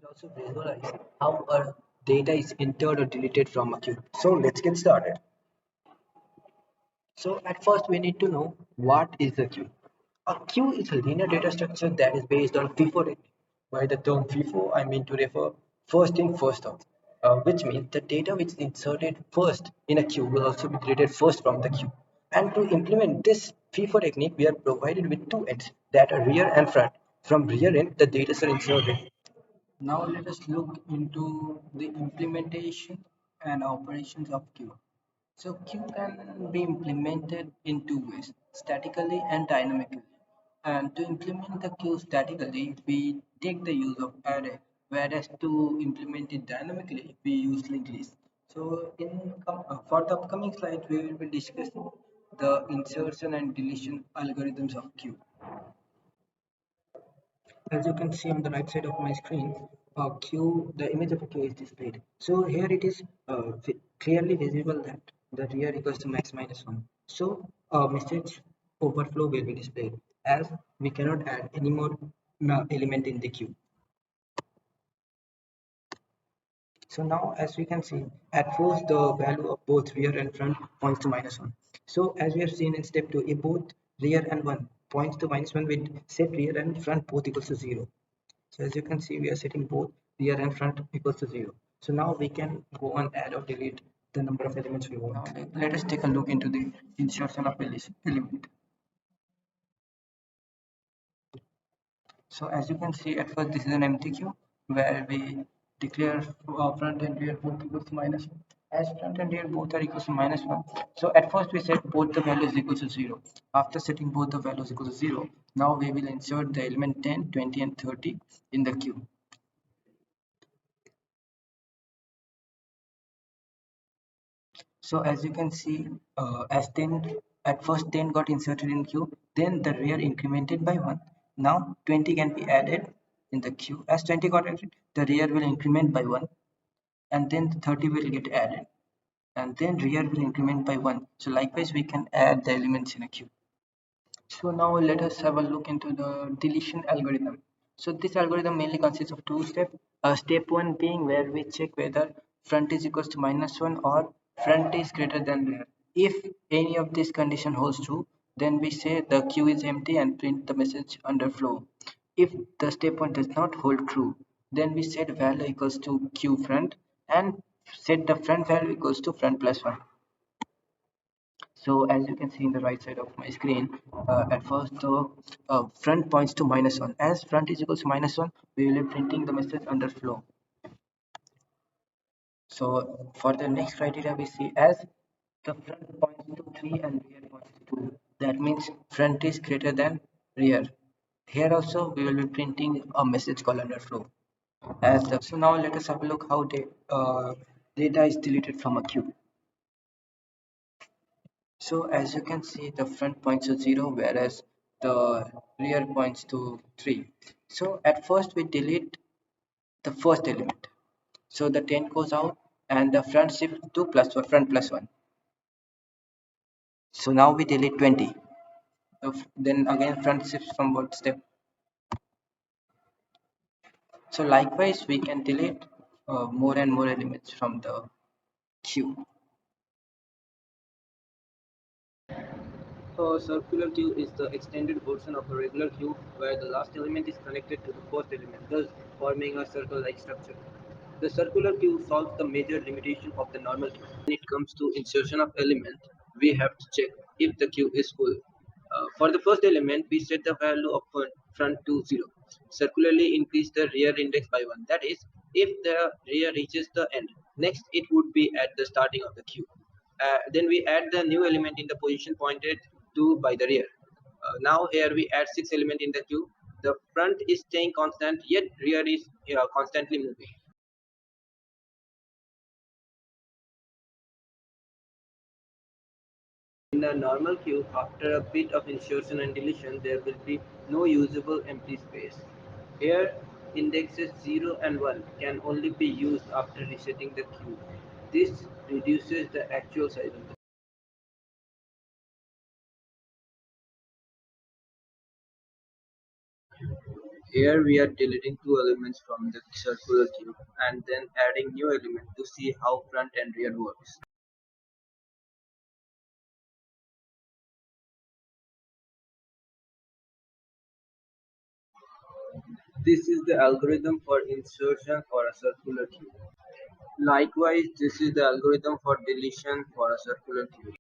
will also visualize how a data is entered or deleted from a queue. So let's get started. So at first we need to know what is a queue. A queue is a linear data structure that is based on FIFO technique. By the term FIFO, I mean to refer first in first out, which means the data which is inserted first in a queue will also be created first from the queue. And to implement this FIFO technique, we are provided with two ends that are rear and front. From rear end, the data are inserted. Now let us look into the implementation and operations of queue. So queue can be implemented in two ways, statically and dynamically. And to implement the queue statically, we take the use of array, whereas to implement it dynamically, we use linked list. So for the upcoming slide, we will be discussing the insertion and deletion algorithms of queue. As you can see on the right side of my screen, the image of a queue is displayed. So here it is clearly visible that the rear equals to max minus 1. So a message overflow will be displayed as we cannot add any more element in the queue. So now as we can see, at first the value of both rear and front points to minus 1. So as we have seen in step 2, if both rear and 1 points to minus 1, we set rear and front both equals to 0. So as you can see, we are setting both rear and front equals to 0. So now we can go and add or delete the number of elements we want. Now let us take a look into the insertion of element. So as you can see, at first this is an empty queue where we declare front and rear both equals to minus 1. As front and rear both are equals to minus 1, so at first we set both the values equal to 0. After setting both the values equal to 0, now we will insert the element 10, 20 and 30 in the queue. So as you can see, as 10 at first 10 got inserted in queue, then the rear incremented by 1. Now 20 can be added in the queue. As 20 got added, the rear will increment by 1 and then 30 will get added and then rear will increment by 1. So likewise we can add the elements in a queue. So now let us have a look into the deletion algorithm. So this algorithm mainly consists of two steps. Step 1 being where we check whether front is equals to minus 1 or front is greater than rear. If any of this condition holds true, then we say the queue is empty and print the message under flow. If the step 1 does not hold true, then we set value equals to queue front and set the front value equals to front plus 1. So as you can see in the right side of my screen, at first the front points to minus 1. As front is equals to minus 1, we will be printing the message under flow. So for the next criteria we see as the front points to 3 and rear points to 2. That means front is greater than rear. Here also we will be printing a message called under flow. So now let us have a look how data is deleted from a queue. So as you can see, the front points to 0, whereas the rear points to 3. So at first we delete the first element. So the 10 goes out and the front shifts to plus 1, front plus 1. So now we delete 20. Then again front shifts from what step. So likewise we can delete more and more elements from the queue. A circular queue is the extended version of a regular queue where the last element is connected to the first element, thus forming a circle-like structure. The circular queue solves the major limitation of the normal queue. When it comes to insertion of element, we have to check if the queue is full. For the first element, we set the value of front to 0. Circularly increase the rear index by 1. That is, if the rear reaches the end. Next, it would be at the starting of the queue. Then we add the new element in the position pointed to by the rear. Now here we add 6 element in the queue. The front is staying constant, yet rear is constantly moving. In a normal queue, after a bit of insertion and deletion, there will be no usable empty space. Here, indexes 0 and 1 can only be used after resetting the queue. This reduces the actual size of the Here we are deleting two elements from the circular cube and then adding new element to see how front and rear works. This is the algorithm for insertion for a circular cube. Likewise, this is the algorithm for deletion for a circular cube.